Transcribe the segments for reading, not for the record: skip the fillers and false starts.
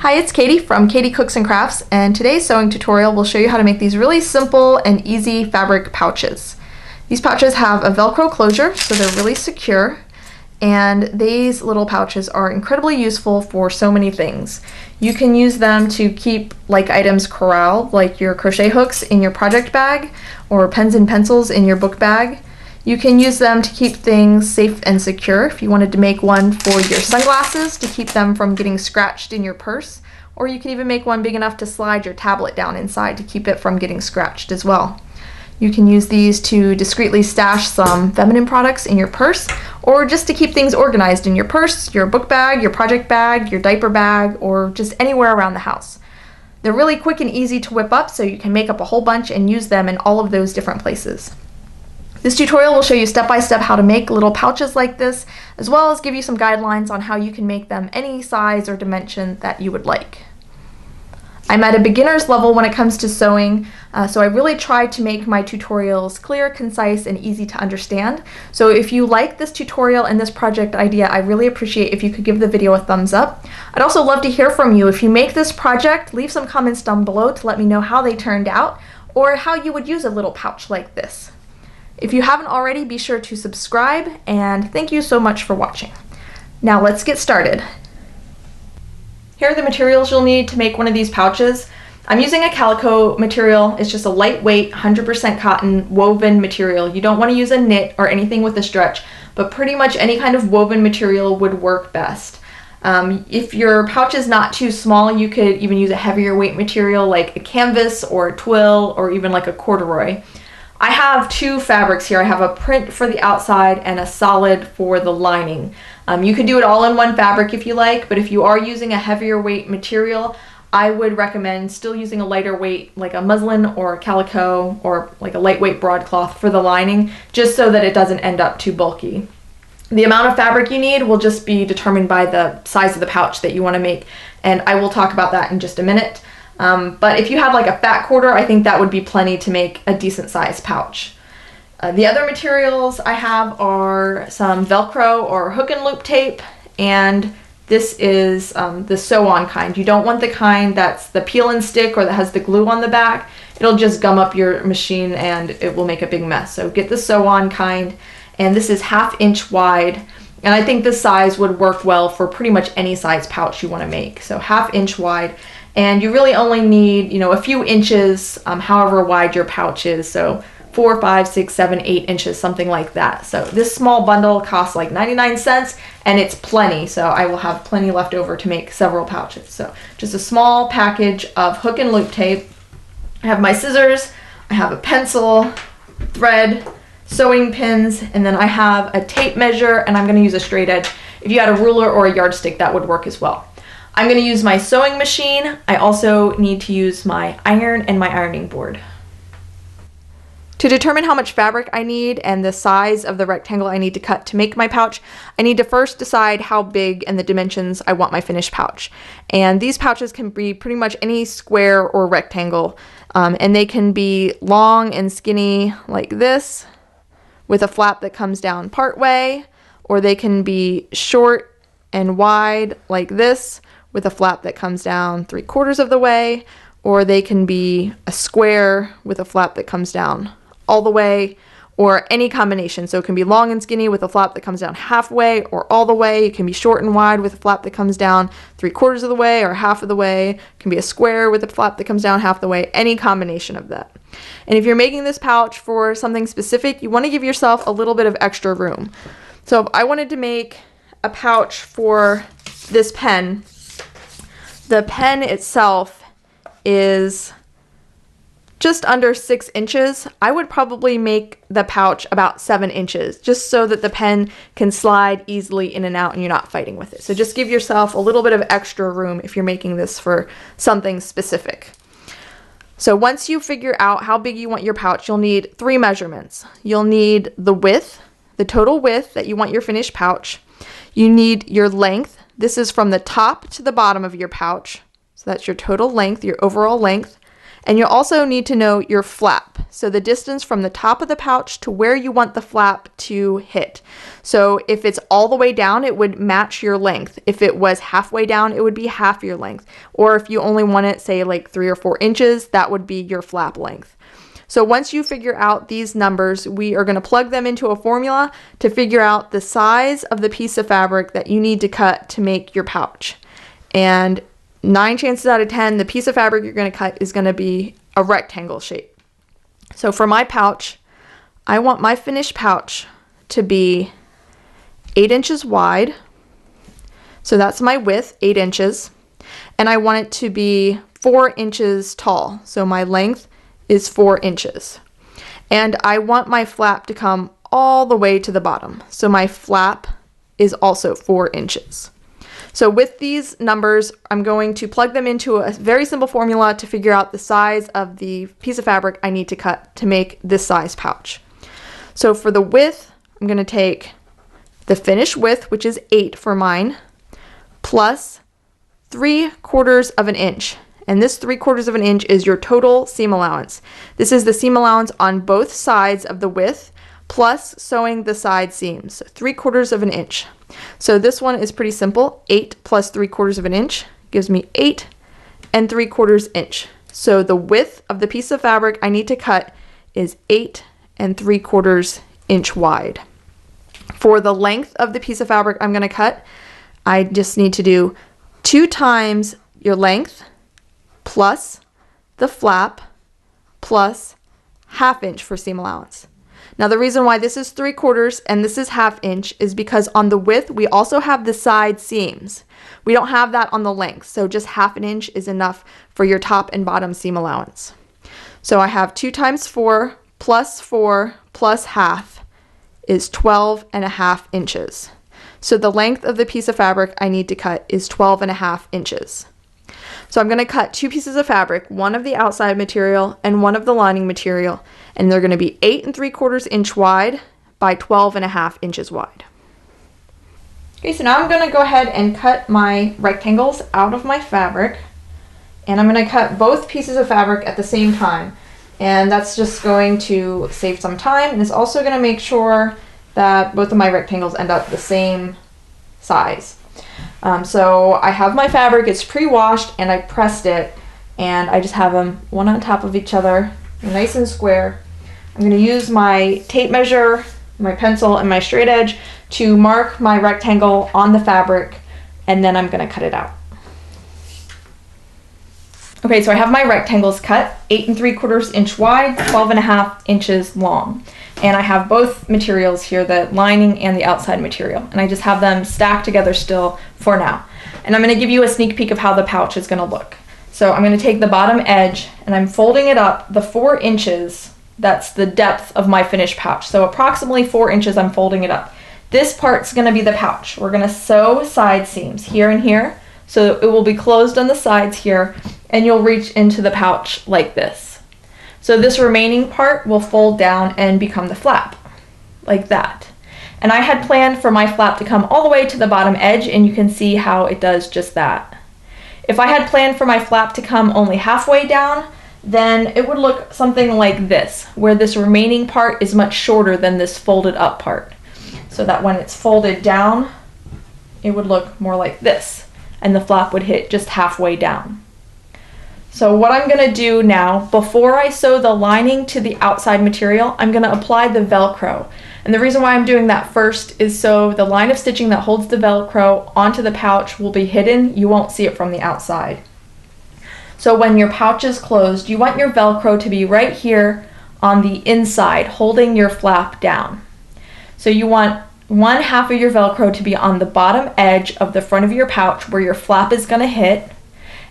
Hi, it's Katie from Katie Cooks and Crafts, and today's sewing tutorial will show you how to make these really simple and easy fabric pouches. These pouches have a velcro closure, so they're really secure, and these little pouches are incredibly useful for so many things. You can use them to keep items corralled, like your crochet hooks in your project bag or pens and pencils in your book bag. You can use them to keep things safe and secure. If you wanted to make one for your sunglasses to keep them from getting scratched in your purse, or you can even make one big enough to slide your tablet down inside to keep it from getting scratched as well. You can use these to discreetly stash some feminine products in your purse, or just to keep things organized in your purse, your book bag, your project bag, your diaper bag, or just anywhere around the house. They're really quick and easy to whip up, so you can make up a whole bunch and use them in all of those different places. This tutorial will show you step-by-step how to make little pouches like this, as well as give you some guidelines on how you can make them any size or dimension that you would like. I'm at a beginner's level when it comes to sewing, so I really try to make my tutorials clear, concise, and easy to understand. So if you like this tutorial and this project idea, I really appreciate if you could give the video a thumbs up. I'd also love to hear from you. If you make this project, leave some comments down below to let me know how they turned out, or how you would use a little pouch like this. If you haven't already, be sure to subscribe, and thank you so much for watching. Now let's get started. Here are the materials you'll need to make one of these pouches. I'm using a calico material. It's just a lightweight, 100% cotton woven material. You don't want to use a knit or anything with a stretch, but pretty much any kind of woven material would work best. If your pouch is not too small, you could even use a heavier weight material like a canvas or a twill or even like a corduroy. I have two fabrics here. I have a print for the outside and a solid for the lining. You could do it all in one fabric if you like, but if you are using a heavier weight material, I would recommend still using a lighter weight like a muslin or calico or like a lightweight broadcloth for the lining, just so that it doesn't end up too bulky. The amount of fabric you need will just be determined by the size of the pouch that you want to make, and I will talk about that in just a minute. But if you had like a fat quarter, I think that would be plenty to make a decent sized pouch. The other materials I have are some Velcro or hook and loop tape, and this is the sew-on kind. You don't want the kind that's the peel and stick or that has the glue on the back. It'll just gum up your machine and it will make a big mess. So get the sew-on kind, and this is 1/2 inch wide. And I think this size would work well for pretty much any size pouch you want to make. So 1/2 inch wide. And you really only need, a few inches, however wide your pouch is. So 4, 5, 6, 7, 8 inches, something like that. So this small bundle costs like 99 cents, and it's plenty. So I will have plenty left over to make several pouches. So just a small package of hook and loop tape. I have my scissors, I have a pencil, thread, sewing pins, and then I have a tape measure, and I'm going to use a straight edge. If you had a ruler or a yardstick, that would work as well. I'm going to use my sewing machine. I also need to use my iron and my ironing board. To determine how much fabric I need and the size of the rectangle I need to cut to make my pouch, I need to first decide how big and the dimensions I want my finished pouch. And these pouches can be pretty much any square or rectangle, and they can be long and skinny like this with a flap that comes down part way, or they can be short and wide like this with a flap that comes down 3/4 of the way, or they can be a square with a flap that comes down all the way, or any combination. So it can be long and skinny with a flap that comes down halfway or all the way. It can be short and wide with a flap that comes down 3/4 of the way or half of the way. It can be a square with a flap that comes down half the way, any combination of that. And if you're making this pouch for something specific, you want to give yourself a little bit of extra room. So if I wanted to make a pouch for this pen, the pen itself is just under 6 inches. I would probably make the pouch about 7 inches, just so that the pen can slide easily in and out and you're not fighting with it. So just give yourself a little bit of extra room if you're making this for something specific. So once you figure out how big you want your pouch, you'll need 3 measurements. You'll need the width, the total width that you want your finished pouch. You need your length. This is from the top to the bottom of your pouch. So that's your total length, your overall length. And you'll also need to know your flap. So the distance from the top of the pouch to where you want the flap to hit. So if it's all the way down, it would match your length. If it was halfway down, it would be half your length. Or if you only want it, say like 3 or 4 inches, that would be your flap length. So once you figure out these numbers, we are going to plug them into a formula to figure out the size of the piece of fabric that you need to cut to make your pouch. And 9 chances out of 10, the piece of fabric you're going to cut is going to be a rectangle shape. So for my pouch, I want my finished pouch to be 8 inches wide. So that's my width, 8 inches. And I want it to be 4 inches tall. So my length is 4 inches. And I want my flap to come all the way to the bottom. So my flap is also 4 inches. So with these numbers, I'm going to plug them into a very simple formula to figure out the size of the piece of fabric I need to cut to make this size pouch. So for the width, I'm going to take the finished width, which is 8 for mine, plus 3/4 of an inch. And this 3/4 of an inch is your total seam allowance. This is the seam allowance on both sides of the width, plus sewing the side seams, 3/4 of an inch. So this one is pretty simple. 8 plus 3/4 of an inch gives me 8 3/4 inch. So the width of the piece of fabric I need to cut is 8 3/4 inch wide. For the length of the piece of fabric I'm going to cut, I just need to do 2 times your length plus the flap plus 1/2 inch for seam allowance. Now the reason why this is 3/4 and this is 1/2 inch is because on the width we also have the side seams. We don't have that on the length, so just 1/2 inch is enough for your top and bottom seam allowance. So I have 2 times 4 plus 4 plus 1/2 is 12.5 inches. So the length of the piece of fabric I need to cut is 12.5 inches. So I'm going to cut 2 pieces of fabric, one of the outside material and one of the lining material, and they're going to be 8 3/4 inch wide by 12.5 inches wide. Okay, so now I'm going to go ahead and cut my rectangles out of my fabric, and I'm going to cut both pieces of fabric at the same time, and that's just going to save some time, and it's also going to make sure that both of my rectangles end up the same size. So I have my fabric, it's pre-washed, and I pressed it, and I just have them one on top of each other, nice and square. I'm going to use my tape measure, my pencil, and my straight edge to mark my rectangle on the fabric, and then I'm going to cut it out. Okay, so I have my rectangles cut, 8 3/4 inch wide, 12.5 inches long. And I have both materials here, the lining and the outside material. And I just have them stacked together still for now. And I'm going to give you a sneak peek of how the pouch is going to look. So I'm going to take the bottom edge and I'm folding it up the 4 inches. That's the depth of my finished pouch. So approximately 4 inches I'm folding it up. This part's going to be the pouch. We're going to sew side seams here and here. So it will be closed on the sides here and you'll reach into the pouch like this. So this remaining part will fold down and become the flap, like that. And I had planned for my flap to come all the way to the bottom edge, and you can see how it does just that. If I had planned for my flap to come only halfway down, then it would look something like this, where this remaining part is much shorter than this folded up part. So that when it's folded down, it would look more like this, and the flap would hit just halfway down. So what I'm going to do now, before I sew the lining to the outside material, I'm going to apply the velcro. And the reason why I'm doing that first is so the line of stitching that holds the velcro onto the pouch will be hidden. You won't see it from the outside. So when your pouch is closed, you want your velcro to be right here on the inside, holding your flap down. So you want 1/2 of your velcro to be on the bottom edge of the front of your pouch where your flap is going to hit.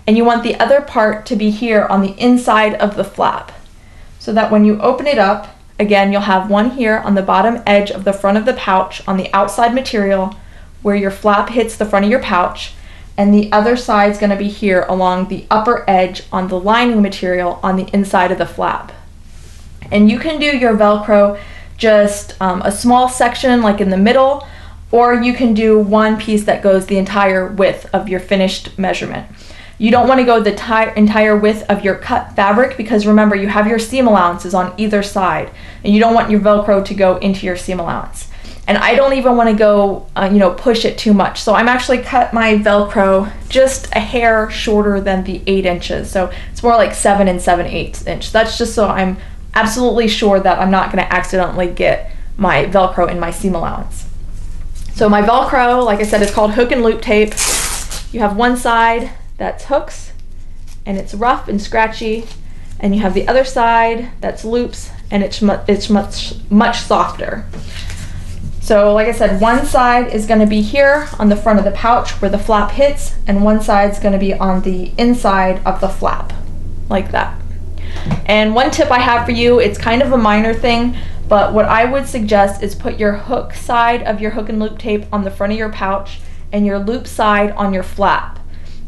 And you want the other part to be here on the inside of the flap, so that when you open it up, again, you'll have one here on the bottom edge of the front of the pouch on the outside material where your flap hits the front of your pouch, and the other side is going to be here along the upper edge on the lining material on the inside of the flap. And you can do your velcro just a small section like in the middle, or you can do one piece that goes the entire width of your finished measurement. You don't want to go the entire width of your cut fabric, because remember, you have your seam allowances on either side, and you don't want your Velcro to go into your seam allowance. And I don't even want to go, push it too much. So I'm actually cut my Velcro just a hair shorter than the 8 inches. So it's more like 7 7/8 inch. That's just so I'm absolutely sure that I'm not going to accidentally get my Velcro in my seam allowance. So my Velcro, like I said, is called hook and loop tape. You have one side that's hooks and it's rough and scratchy, and you have the other side that's loops and it's much softer. So like I said, one side is going to be here on the front of the pouch where the flap hits, and one side is going to be on the inside of the flap, like that. And one tip I have for you, it's kind of a minor thing, but what I would suggest is put your hook side of your hook and loop tape on the front of your pouch and your loop side on your flap.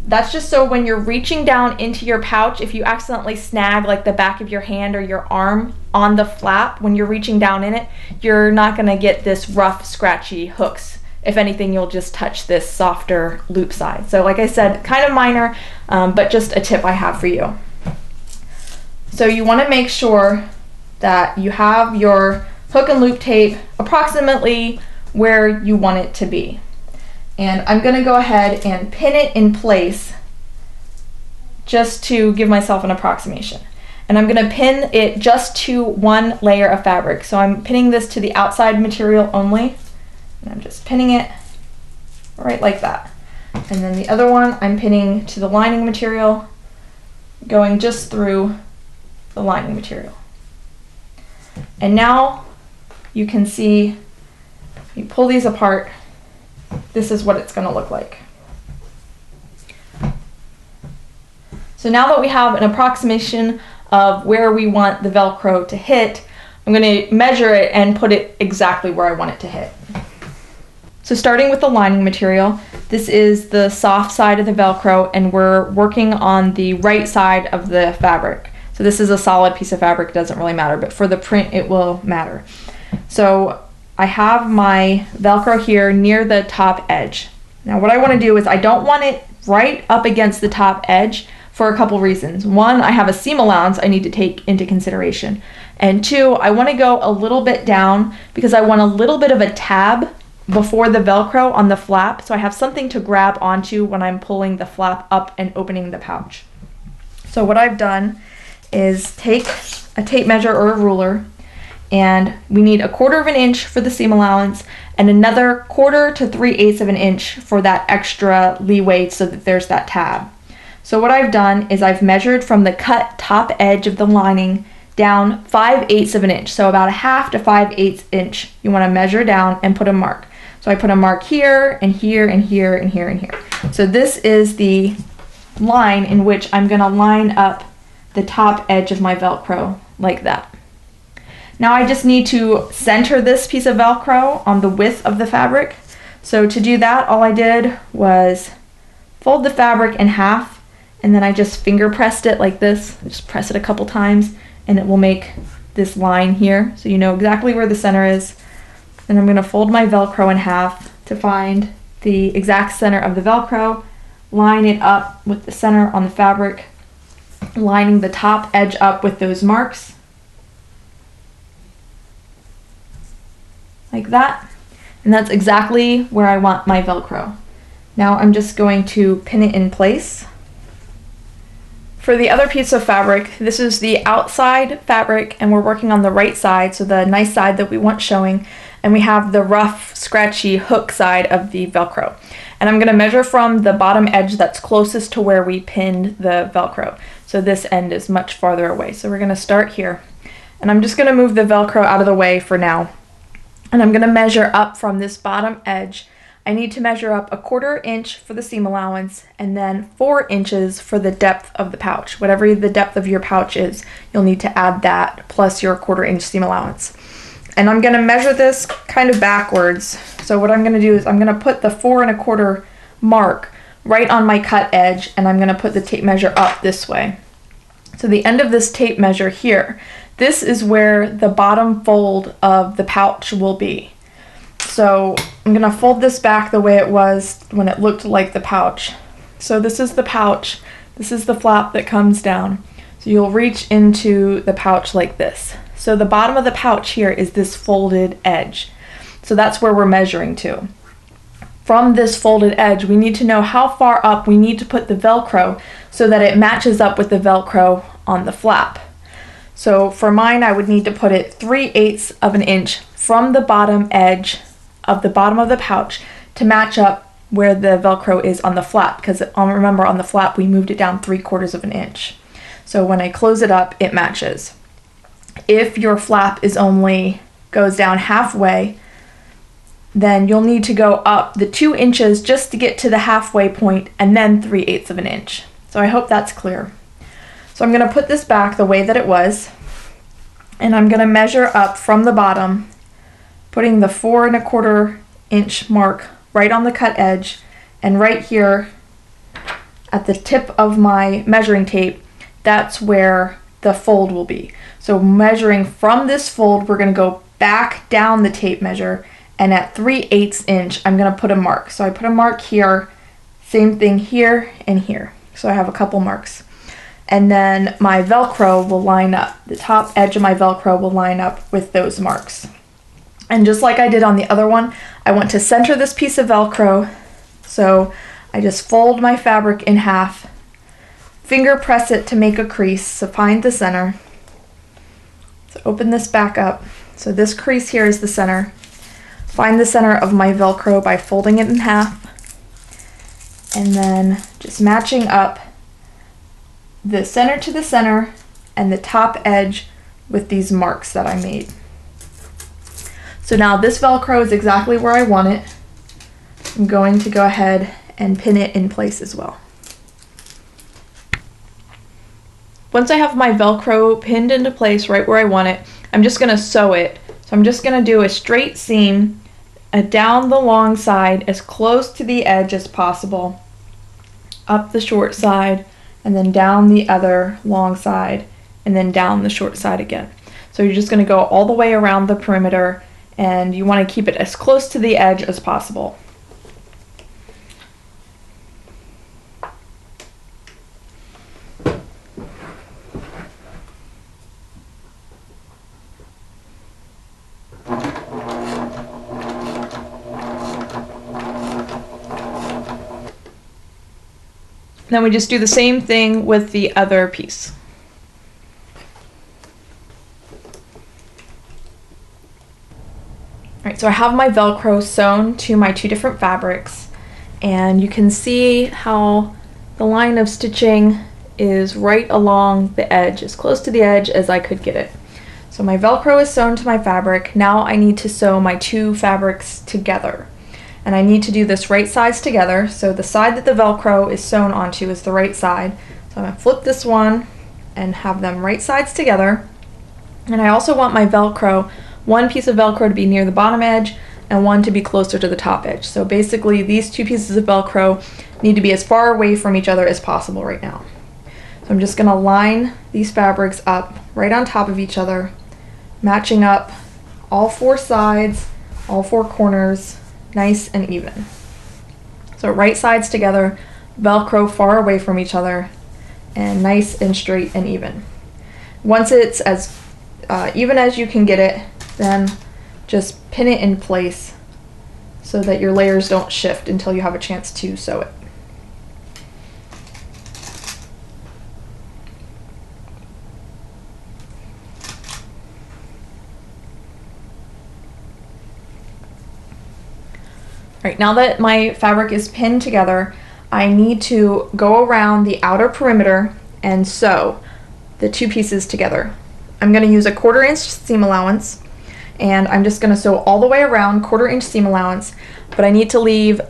That's just so when you're reaching down into your pouch, if you accidentally snag like the back of your hand or your arm on the flap when you're reaching down in it, you're not going to get this rough, scratchy hooks. If anything, you'll just touch this softer loop side. So like I said, kind of minor, but just a tip I have for you. So you want to make sure that you have your hook and loop tape approximately where you want it to be. And I'm going to go ahead and pin it in place just to give myself an approximation. And I'm going to pin it just to one layer of fabric. So I'm pinning this to the outside material only. And I'm just pinning it right like that. And then the other one I'm pinning to the lining material, going just through the lining material. And now you can see, you pull these apart, this is what it's going to look like. So now that we have an approximation of where we want the Velcro to hit, I'm going to measure it and put it exactly where I want it to hit. So starting with the lining material, this is the soft side of the Velcro, and we're working on the right side of the fabric. So this is a solid piece of fabric, it doesn't really matter, but for the print it will matter. So I have my Velcro here near the top edge. Now what I want to do is I don't want it right up against the top edge for a couple reasons. One, I have a seam allowance I need to take into consideration. And two, I want to go a little bit down because I want a little bit of a tab before the Velcro on the flap, so I have something to grab onto when I'm pulling the flap up and opening the pouch. So what I've done is take a tape measure or a ruler, and we need 1/4 of an inch for the seam allowance and another 1/4 to 3/8 of an inch for that extra leeway so that there's that tab. So what I've done is I've measured from the cut top edge of the lining down 5/8 of an inch, so about 1/2 to 5/8 inch. You want to measure down and put a mark. So I put a mark here and here and here and here and here. So this is the line in which I'm going to line up the top edge of my Velcro like that. Now I just need to center this piece of Velcro on the width of the fabric. So to do that, all I did was fold the fabric in half, and then I just finger pressed it like this. Just press it a couple times and it will make this line here, so you know exactly where the center is. And I'm going to fold my Velcro in half to find the exact center of the Velcro, line it up with the center on the fabric, lining the top edge up with those marks like that, and that's exactly where I want my Velcro. Now I'm just going to pin it in place. For the other piece of fabric, this is the outside fabric and we're working on the right side, so the nice side that we want showing, and we have the rough, scratchy hook side of the Velcro. And I'm going to measure from the bottom edge that's closest to where we pinned the Velcro. So this end is much farther away. So we're going to start here. And I'm just going to move the Velcro out of the way for now. And I'm going to measure up from this bottom edge. I need to measure up 1/4 inch for the seam allowance and then 4 inches for the depth of the pouch. Whatever the depth of your pouch is, you'll need to add that plus your 1/4 inch seam allowance. And I'm going to measure this kind of backwards. So what I'm going to do is I'm going to put the 4 1/4 mark right on my cut edge, and I'm going to put the tape measure up this way. So the end of this tape measure here, this is where the bottom fold of the pouch will be. So I'm going to fold this back the way it was when it looked like the pouch. So this is the pouch. This is the flap that comes down. So you'll reach into the pouch like this. So the bottom of the pouch here is this folded edge. So that's where we're measuring to. From this folded edge, we need to know how far up we need to put the Velcro so that it matches up with the Velcro on the flap. So for mine, I would need to put it 3/8 of an inch from the bottom edge of the bottom of the pouch to match up where the Velcro is on the flap, because remember on the flap we moved it down 3/4 of an inch. So when I close it up, it matches. If your flap is only goes down halfway, then you'll need to go up the 2 inches just to get to the halfway point, and then 3/8 of an inch. So I hope that's clear. So I'm going to put this back the way that it was, and I'm going to measure up from the bottom, putting the 4 1/4 inch mark right on the cut edge, and right here at the tip of my measuring tape, that's where the fold will be. So measuring from this fold, we're going to go back down the tape measure, and at 3/8 inch, I'm going to put a mark. So I put a mark here, same thing here and here. So I have a couple marks. And then my Velcro will line up. The top edge of my Velcro will line up with those marks. And just like I did on the other one, I want to center this piece of Velcro. So I just fold my fabric in half, finger press it to make a crease, so find the center. So open this back up. So this crease here is the center. Find the center of my Velcro by folding it in half, and then just matching up the center to the center and the top edge with these marks that I made. So now this Velcro is exactly where I want it. I'm going to go ahead and pin it in place as well. Once I have my Velcro pinned into place right where I want it, I'm just going to sew it. So I'm just going to do a straight seam down the long side as close to the edge as possible, up the short side, and then down the other long side, and then down the short side again. So you're just going to go all the way around the perimeter, and you want to keep it as close to the edge as possible. Then we just do the same thing with the other piece. Alright, so I have my Velcro sewn to my 2 different fabrics, and you can see how the line of stitching is right along the edge, as close to the edge as I could get it. So my Velcro is sewn to my fabric. Now I need to sew my 2 fabrics together. And I need to do this right sides together. So the side that the Velcro is sewn onto is the right side. So I'm going to flip this one and have them right sides together. And I also want my Velcro, one piece of Velcro to be near the bottom edge and one to be closer to the top edge. So basically these 2 pieces of Velcro need to be as far away from each other as possible right now. So I'm just going to line these fabrics up right on top of each other, matching up all 4 sides, all 4 corners, nice and even. So right sides together, Velcro far away from each other, and nice and straight and even. Once it's as even as you can get it, then just pin it in place so that your layers don't shift until you have a chance to sew it. Alright, now that my fabric is pinned together, I need to go around the outer perimeter and sew the 2 pieces together. I'm going to use a 1/4 inch seam allowance, and I'm just going to sew all the way around, 1/4 inch seam allowance, but I need to leave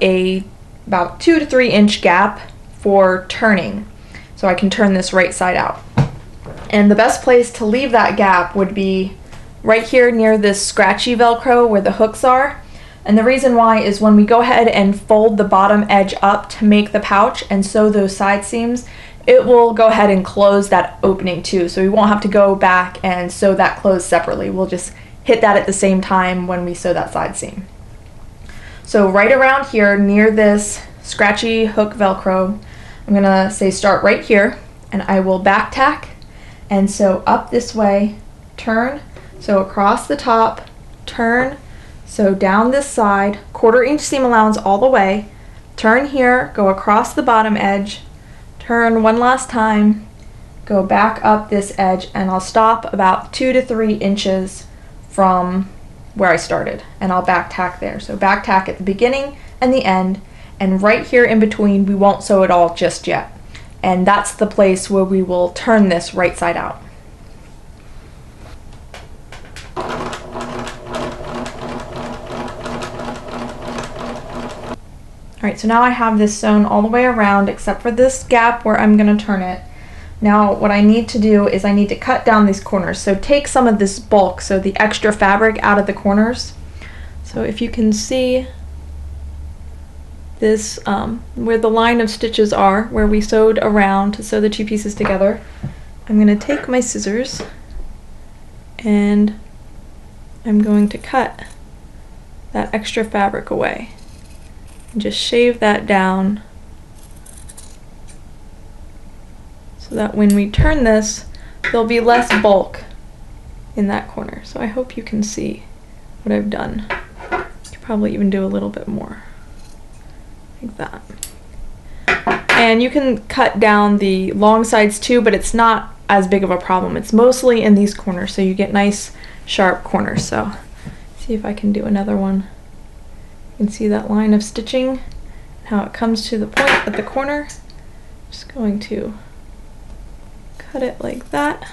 about 2 to 3 inch gap for turning, so I can turn this right side out. And the best place to leave that gap would be right here near this scratchy Velcro where the hooks are. And the reason why is when we go ahead and fold the bottom edge up to make the pouch and sew those side seams, it will go ahead and close that opening too. So we won't have to go back and sew that closed separately. We'll just hit that at the same time when we sew that side seam. So right around here near this scratchy hook Velcro, I'm I'm gonna say start right here, and I will back tack and sew up this way, turn, sew across the top, turn, sew down this side, 1/4 inch seam allowance all the way, turn here, go across the bottom edge, turn one last time, go back up this edge, and I'll stop about 2 to 3 inches from where I started, and I'll back tack there. So back tack at the beginning and the end, and right here in between we won't sew it all just yet. And that's the place where we will turn this right side out. Alright, so now I have this sewn all the way around except for this gap where I'm going to turn it. Now what I need to do is I need to cut down these corners. So take some of this bulk, so the extra fabric, out of the corners. So if you can see this, where the line of stitches are, where we sewed around to sew the 2 pieces together, I'm going to take my scissors and I'm going to cut that extra fabric away. And just shave that down so that when we turn this, there'll be less bulk in that corner. So I hope you can see what I've done. I could probably even do a little bit more, like that. And you can cut down the long sides too, but it's not as big of a problem. It's mostly in these corners, so you get nice sharp corners. So see if I can do another one. You can see that line of stitching, how it comes to the point at the corner. Just going to cut it like that.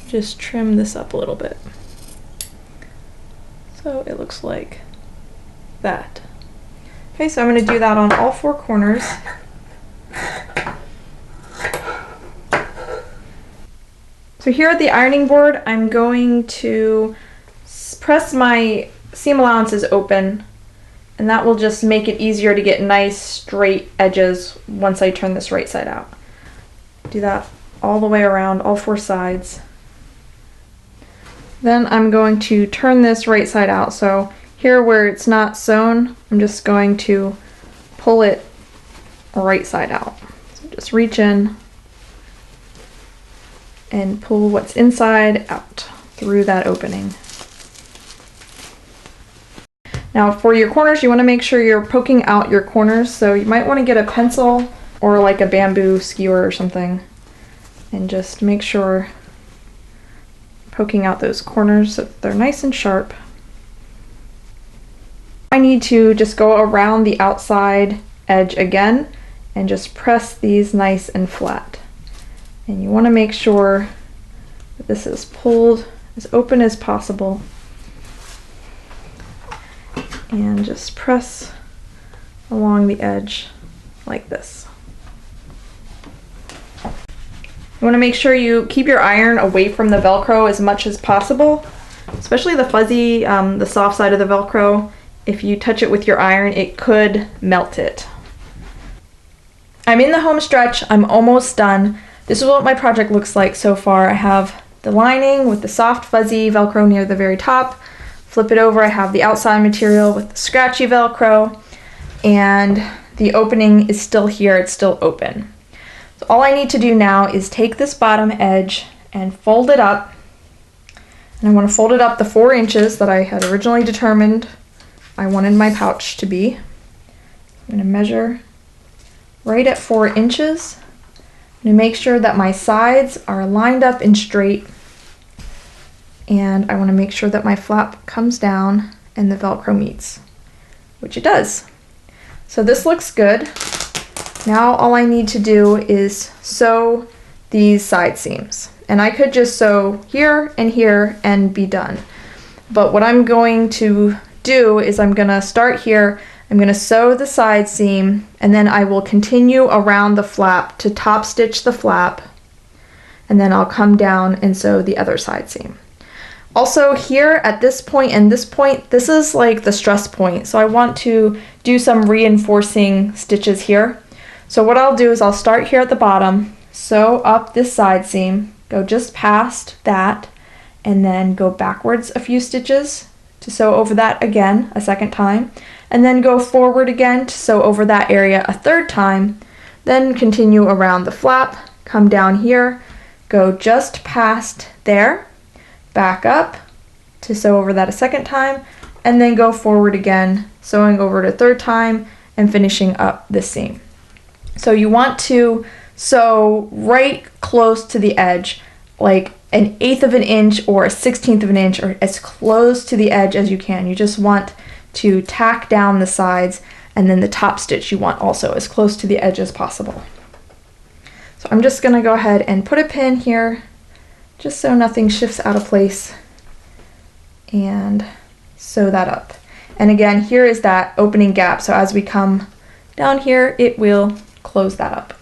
Just trim this up a little bit. So it looks like that. Okay, so I'm going to do that on all 4 corners. So here at the ironing board, I'm going to press my seam allowances open, and that will just make it easier to get nice straight edges once I turn this right side out. Do that all the way around, all 4 sides. Then I'm going to turn this right side out. So here where it's not sewn, I'm just going to pull it right side out. So just reach in and pull what's inside out through that opening. Now for your corners, you want to make sure you're poking out your corners, so you might want to get a pencil or like a bamboo skewer or something and just make sure poking out those corners so they're nice and sharp. I need to just go around the outside edge again and just press these nice and flat. And you want to make sure that this is pulled as open as possible. And just press along the edge like this. You want to make sure you keep your iron away from the Velcro as much as possible, especially the fuzzy, the soft side of the Velcro. If you touch it with your iron, it could melt it. I'm in the home stretch. I'm almost done. This is what my project looks like so far. I have the lining with the soft fuzzy Velcro near the very top. Flip it over, I have the outside material with the scratchy Velcro, and the opening is still here, it's still open. So all I need to do now is take this bottom edge and fold it up. And I want to fold it up the 4 inches that I had originally determined I wanted my pouch to be. I'm going to measure right at 4 inches. I'm going to make sure that my sides are lined up and straight. And I want to make sure that my flap comes down and the Velcro meets, which it does. So this looks good. Now all I need to do is sew these side seams. And I could just sew here and be done. But what I'm going to do is I'm going to start here, I'm going to sew the side seam, and then I will continue around the flap to top stitch the flap, and then I'll come down and sew the other side seam. Also here at this point and this point, this is like the stress point, so I want to do some reinforcing stitches here. So what I'll do is I'll start here at the bottom, sew up this side seam, go just past that, and then go backwards a few stitches to sew over that again a second time, and then go forward again to sew over that area a third time, Then continue around the flap, come down here, go just past there, back up to sew over that a second time, and then go forward again, sewing over it a third time and finishing up the seam. So you want to sew right close to the edge, like 1/8 of an inch or 1/16 of an inch, or as close to the edge as you can. You just want to tack down the sides, and then the top stitch you want also as close to the edge as possible. So I'm just gonna go ahead and put a pin here just so nothing shifts out of place and sew that up. And again, here is that opening gap, so as we come down here, it will close that up.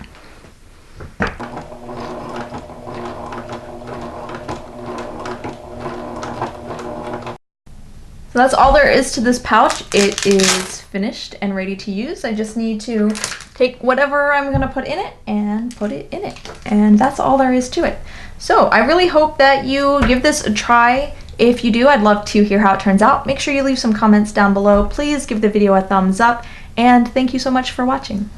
So that's all there is to this pouch. It is finished and ready to use. I just need to take whatever I'm gonna put in it and put it in it. And that's all there is to it. So I really hope that you give this a try. If you do, I'd love to hear how it turns out. Make sure you leave some comments down below. Please give the video a thumbs up, and thank you so much for watching.